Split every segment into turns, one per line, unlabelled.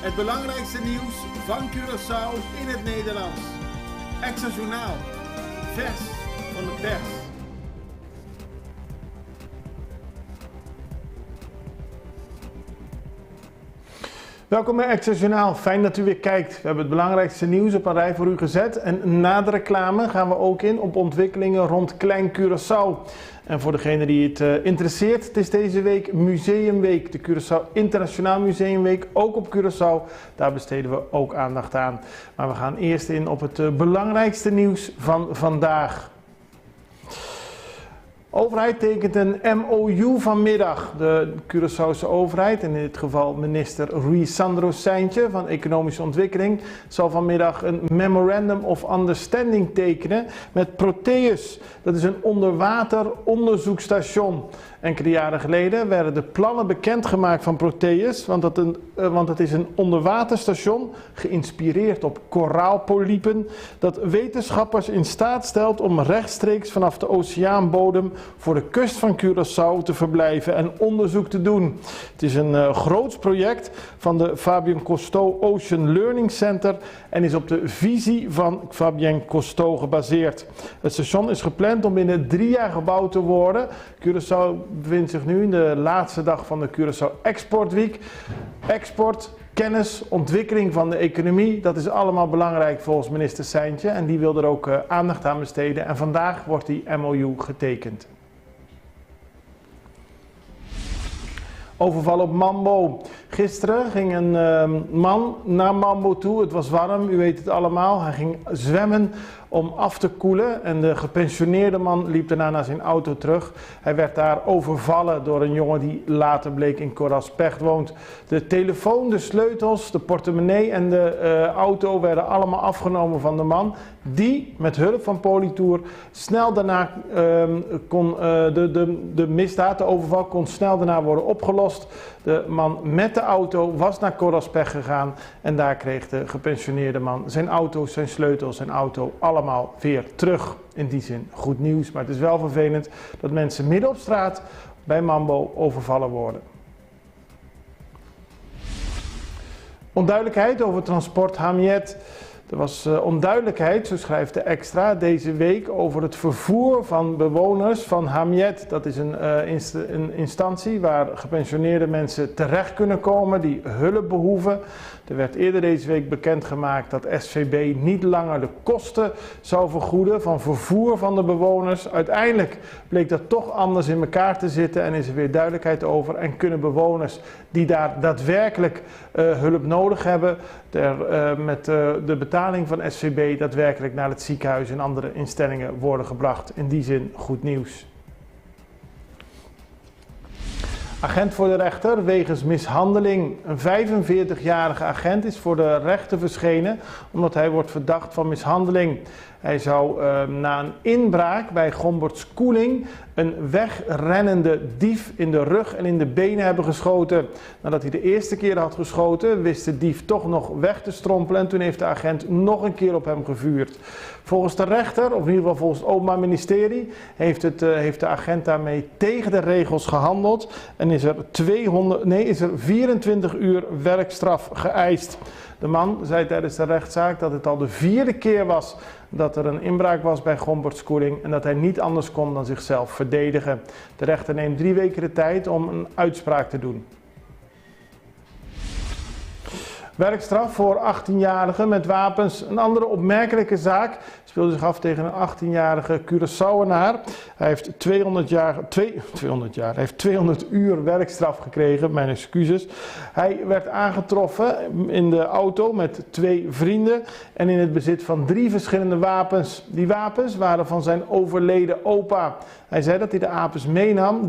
Het belangrijkste nieuws van Curaçao in het Nederlands. Extra Journaal. Vers van de pers. Welkom bij Extra Journaal. Fijn dat u weer kijkt. We hebben het belangrijkste nieuws op een rij voor u gezet. En na de reclame gaan we ook in op ontwikkelingen rond Klein Curaçao. En voor degene die het interesseert, het is deze week Museumweek. De Curaçao Internationaal Museumweek, ook op Curaçao. Daar besteden we ook aandacht aan. Maar we gaan eerst in op het belangrijkste nieuws van vandaag. De overheid tekent een MOU vanmiddag. De Curaçaose overheid, en in dit geval minister Rui Sandro Seintje van Economische Ontwikkeling, zal vanmiddag een Memorandum of Understanding tekenen met Proteus. Dat is een onderwater onderzoeksstation. Enkele jaren geleden werden de plannen bekendgemaakt van Proteus, want het is een onderwaterstation geïnspireerd op koraalpolypen dat wetenschappers in staat stelt om rechtstreeks vanaf de oceaanbodem voor de kust van Curaçao te verblijven en onderzoek te doen. Het is een groots project van de Fabien Cousteau Ocean Learning Center en is op de visie van Fabien Cousteau gebaseerd. Het station is gepland om binnen 3 jaar gebouwd te worden. Curaçao bevindt zich nu in de laatste dag van de Curaçao Export Week. Export, kennis, ontwikkeling van de economie, dat is allemaal belangrijk volgens minister Seintje en die wil er ook aandacht aan besteden en vandaag wordt die MOU getekend. Overval op Mambo. Gisteren ging een man naar Mambo toe. Het was warm, u weet het allemaal. Hij ging zwemmen om af te koelen en de gepensioneerde man liep daarna naar zijn auto terug. Hij werd daar overvallen door een jongen die later bleek in Coraspech woont. De telefoon, de sleutels, de portemonnee en de auto werden allemaal afgenomen van de man. Die met hulp van Politour snel daarna de misdaad, de overval, kon snel daarna worden opgelost. De man met de auto was naar Coraspech gegaan en daar kreeg de gepensioneerde man zijn auto, zijn sleutels, zijn auto allemaal weer terug. In die zin goed nieuws, maar het is wel vervelend dat mensen midden op straat bij Mambo overvallen worden. Onduidelijkheid over transport Hamiet. Er was onduidelijkheid, zo schrijft de Extra, deze week over het vervoer van bewoners van Hamiet. Dat is een instantie waar gepensioneerde mensen terecht kunnen komen die hulp behoeven. Er werd eerder deze week bekendgemaakt dat SVB niet langer de kosten zou vergoeden van vervoer van de bewoners. Uiteindelijk bleek dat toch anders in elkaar te zitten en is er weer duidelijkheid over. En kunnen bewoners die daar daadwerkelijk hulp nodig hebben, met de betaling van SVB daadwerkelijk naar het ziekenhuis en andere instellingen worden gebracht. In die zin goed nieuws. Agent voor de rechter wegens mishandeling. Een 45-jarige agent is voor de rechter verschenen omdat hij wordt verdacht van mishandeling. Hij zou na een inbraak bij Gomberts Koeling een wegrennende dief in de rug en in de benen hebben geschoten. Nadat hij de eerste keer had geschoten, wist de dief toch nog weg te strompelen en toen heeft de agent nog een keer op hem gevuurd. Volgens de rechter, of in ieder geval volgens het Openbaar Ministerie, heeft de agent daarmee tegen de regels gehandeld en is er 24 uur werkstraf geëist. De man zei tijdens de rechtszaak dat het al de 4e keer was dat er een inbraak was bij Gomberts Koeling en dat hij niet anders kon dan zichzelf verdedigen. De rechter neemt 3 weken de tijd om een uitspraak te doen. Werkstraf voor 18-jarigen met wapens. Een andere opmerkelijke zaak speelde zich af tegen een 18-jarige Curaçaoenaar. Hij heeft 200 uur werkstraf gekregen, mijn excuses. Hij werd aangetroffen in de auto met 2 vrienden en in het bezit van 3 verschillende wapens. Die wapens waren van zijn overleden opa. Hij zei dat hij de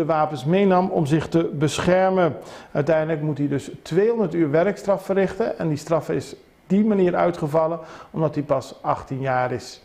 wapens meenam om zich te beschermen. Uiteindelijk moet hij dus 200 uur werkstraf verrichten en die straf is die manier uitgevallen omdat hij pas 18 jaar is.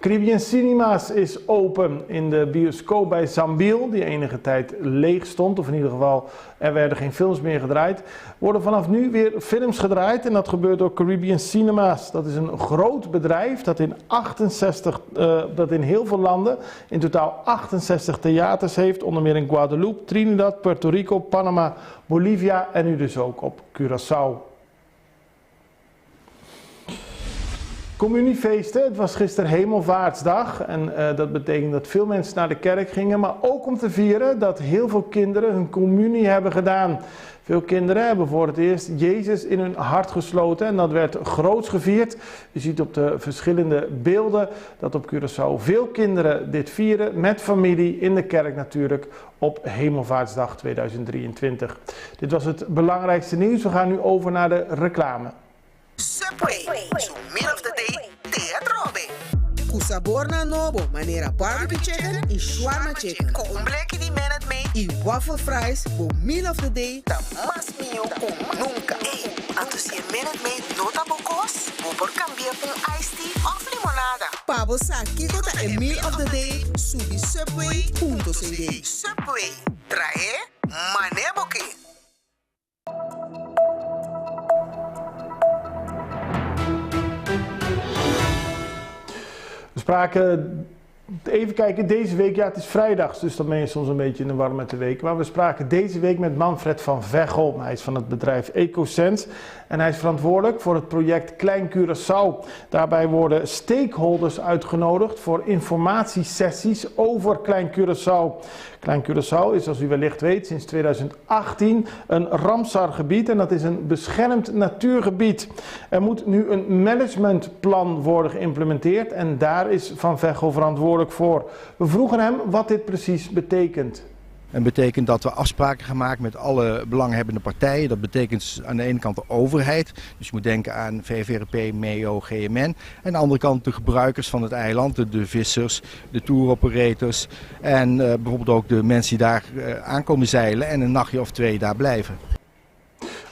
Caribbean Cinemas is open in de bioscoop bij Zambiel, die enige tijd leeg stond, of in ieder geval er werden geen films meer gedraaid. Worden vanaf nu weer films gedraaid en dat gebeurt door Caribbean Cinemas. Dat is een groot bedrijf dat in heel veel landen in totaal 68 theaters heeft, onder meer in Guadeloupe, Trinidad, Puerto Rico, Panama, Bolivia en nu dus ook op Curaçao. Communiefeesten, het was gisteren Hemelvaartsdag en dat betekent dat veel mensen naar de kerk gingen, maar ook om te vieren dat heel veel kinderen hun communie hebben gedaan. Veel kinderen hebben voor het eerst Jezus in hun hart gesloten en dat werd groots gevierd. Je ziet op de verschillende beelden dat op Curaçao veel kinderen dit vieren met familie in de kerk natuurlijk op Hemelvaartsdag 2023. Dit was het belangrijkste nieuws. We gaan nu over naar de reclame.
Subway, so meal of the day, teatrobe. Kusabor na nobo, manera barbecue chicken y shawarma chicken. Con bleki di minute me y waffle fries, bo meal of the day, ta mas mio con nunca. Hey, antus je minute me nota bocos, bo por cambiar un iced tea of limonada. Pabo saki kota a meal of the day, subi subway.cd. Subway, trae maneboki.
We spraken, even kijken, deze week, ja het is vrijdags, dus dan ben je soms een beetje in de war met de week. Maar we spraken deze week met Manfred van Veghel. Hij is van het bedrijf EcoSense en hij is verantwoordelijk voor het project Klein Curaçao. Daarbij worden stakeholders uitgenodigd voor informatiesessies over Klein Curaçao. Klein Curaçao is, zoals u wellicht weet, sinds 2018 een Ramsar-gebied en dat is een beschermd natuurgebied. Er moet nu een managementplan worden geïmplementeerd en daar is Van Veghel verantwoordelijk voor. We vroegen hem wat dit precies betekent.
En betekent dat we afspraken gaan maken met alle belanghebbende partijen. Dat betekent aan de ene kant de overheid. Dus je moet denken aan VVRP, MEO, GMN. En aan de andere kant de gebruikers van het eiland. De vissers, de touroperators. En bijvoorbeeld ook de mensen die daar aankomen zeilen en een nachtje of twee daar blijven.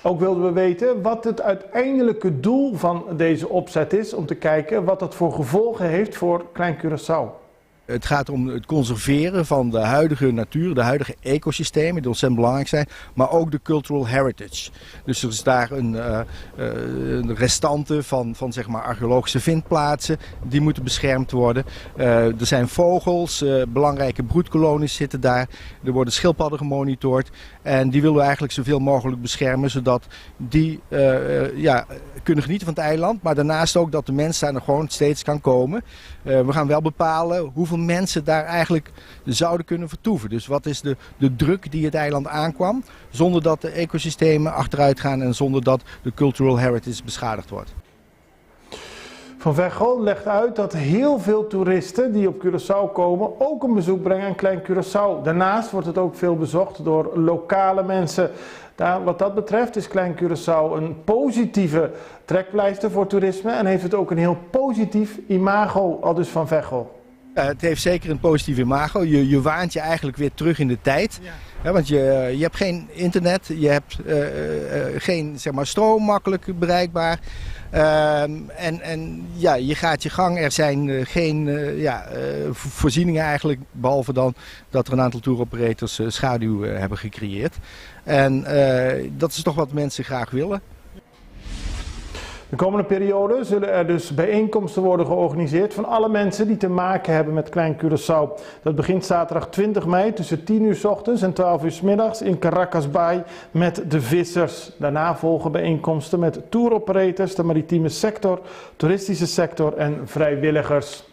Ook wilden we weten wat het uiteindelijke doel van deze opzet is. Om te kijken wat dat voor gevolgen heeft voor Klein Curaçao.
Het gaat om het conserveren van de huidige natuur, de huidige ecosystemen die ontzettend belangrijk zijn, maar ook de cultural heritage. Dus er is daar een restante van zeg maar archeologische vindplaatsen, die moeten beschermd worden. Er zijn vogels, belangrijke broedkolonies zitten daar, er worden schildpadden gemonitord en die willen we eigenlijk zoveel mogelijk beschermen, zodat die kunnen genieten van het eiland, maar daarnaast ook dat de mens daar nog gewoon steeds kan komen. We gaan wel bepalen hoeveel mensen daar eigenlijk zouden kunnen vertoeven. Dus wat is de druk die het eiland aankwam, zonder dat de ecosystemen achteruit gaan en zonder dat de cultural heritage beschadigd wordt.
Van Veghel legt uit dat heel veel toeristen die op Curaçao komen ook een bezoek brengen aan Klein Curaçao. Daarnaast wordt het ook veel bezocht door lokale mensen. Wat dat betreft is Klein Curaçao een positieve trekpleister voor toerisme en heeft het ook een heel positief imago, aldus Van Veghel.
Het heeft zeker een positief imago. Je waant je eigenlijk weer terug in de tijd. Ja. Ja, want je hebt geen internet, je hebt geen zeg maar, stroom makkelijk bereikbaar. Je gaat je gang. Er zijn geen voorzieningen eigenlijk, behalve dan dat er een aantal touroperators schaduw hebben gecreëerd. En dat is toch wat mensen graag willen.
De komende periode zullen er dus bijeenkomsten worden georganiseerd van alle mensen die te maken hebben met Klein Curaçao. Dat begint zaterdag 20 mei tussen 10 uur 's ochtends en 12 uur 's middags in Caracas Bay met de vissers. Daarna volgen bijeenkomsten met touroperators, de maritieme sector, toeristische sector en vrijwilligers.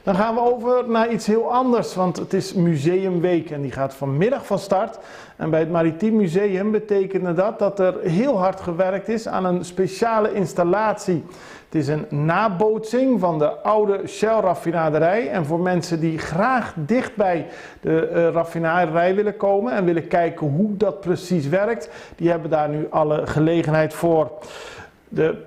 Dan gaan we over naar iets heel anders, want het is Museumweek en die gaat vanmiddag van start. En bij het Maritiem Museum betekende dat er heel hard gewerkt is aan een speciale installatie. Het is een nabootsing van de oude Shell-raffinaderij. En voor mensen die graag dicht bij de raffinaderij willen komen en willen kijken hoe dat precies werkt, die hebben daar nu alle gelegenheid voor. De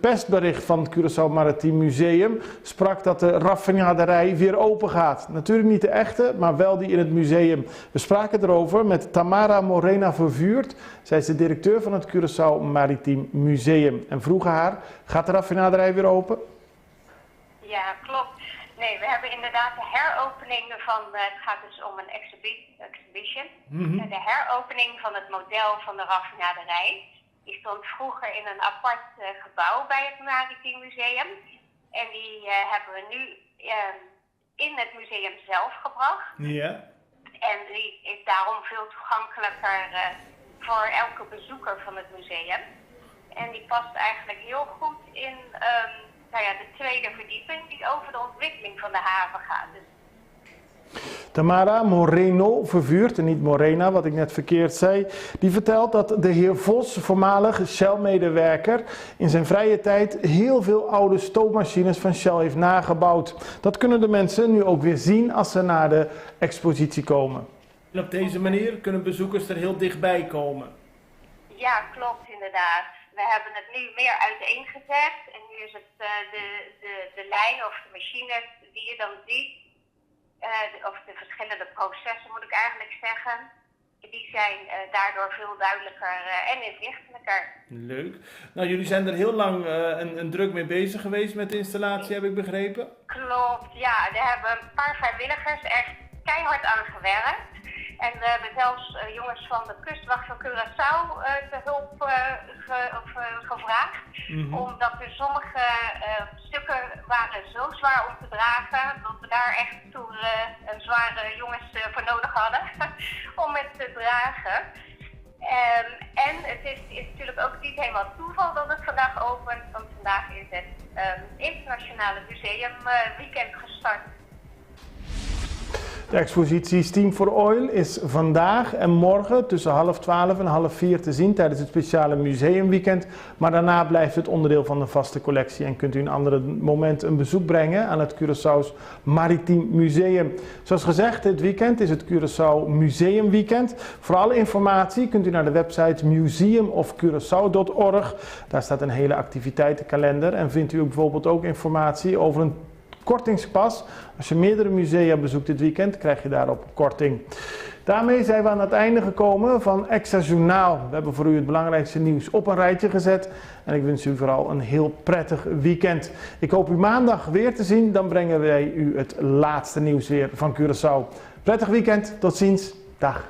persbericht van het Curaçao Maritiem Museum sprak dat de raffinaderij weer open gaat. Natuurlijk niet de echte, maar wel die in het museum. We spraken erover met Tamara Morena Vervuurt. Zij is de directeur van het Curaçao Maritiem Museum. En vroegen haar, gaat de raffinaderij weer open?
Ja, klopt. Nee, we hebben inderdaad de heropening van, het gaat dus om een exhibition. De heropening van het model van de raffinaderij. Die stond vroeger in een apart gebouw bij het Maritiem Museum. En die hebben we nu in het museum zelf gebracht.
Ja.
En die is daarom veel toegankelijker voor elke bezoeker van het museum. En die past eigenlijk heel goed in de tweede verdieping die over de ontwikkeling van de haven gaat. Dus
Tamara Moreno Vervuurt, en niet Morena, wat ik net verkeerd zei, die vertelt dat de heer Vos, voormalig Shell-medewerker, in zijn vrije tijd heel veel oude stoommachines van Shell heeft nagebouwd. Dat kunnen de mensen nu ook weer zien als ze naar de expositie komen. En op deze manier kunnen bezoekers er heel dichtbij komen.
ja, klopt inderdaad. We hebben het nu meer uiteengezet en nu is het de lijn of de machines die je dan ziet, of de verschillende processen moet ik eigenlijk zeggen, die zijn daardoor veel duidelijker en inzichtelijker.
Leuk. Nou, jullie zijn er heel lang en druk mee bezig geweest met de installatie, heb ik begrepen?
Klopt, ja. Er hebben een paar vrijwilligers echt keihard aan gewerkt. En we hebben zelfs jongens van de kustwacht van Curaçao te hulp gevraagd. Omdat er sommige stukken waren zo zwaar om te dragen, dat we daar echt toen een zware jongens voor nodig hadden om het te dragen. En het is natuurlijk ook niet helemaal toeval dat het vandaag opent, want vandaag is het Internationale Museumweekend gestart.
De expositie Steam for Oil is vandaag en morgen tussen 3:30 en 3:30 te zien tijdens het speciale museumweekend. Maar daarna blijft het onderdeel van de vaste collectie en kunt u een ander moment een bezoek brengen aan het Curaçao's Maritiem Museum. Zoals gezegd, dit weekend is het Curaçao Museumweekend. Voor alle informatie kunt u naar de website museumofcuraçao.org. Daar staat een hele activiteitenkalender en vindt u bijvoorbeeld ook informatie over een kortingspas. Als je meerdere musea bezoekt dit weekend, krijg je daarop korting. Daarmee zijn we aan het einde gekomen van Extra Journaal. We hebben voor u het belangrijkste nieuws op een rijtje gezet. En ik wens u vooral een heel prettig weekend. Ik hoop u maandag weer te zien. Dan brengen wij u het laatste nieuws weer van Curaçao. Prettig weekend. Tot ziens. Dag.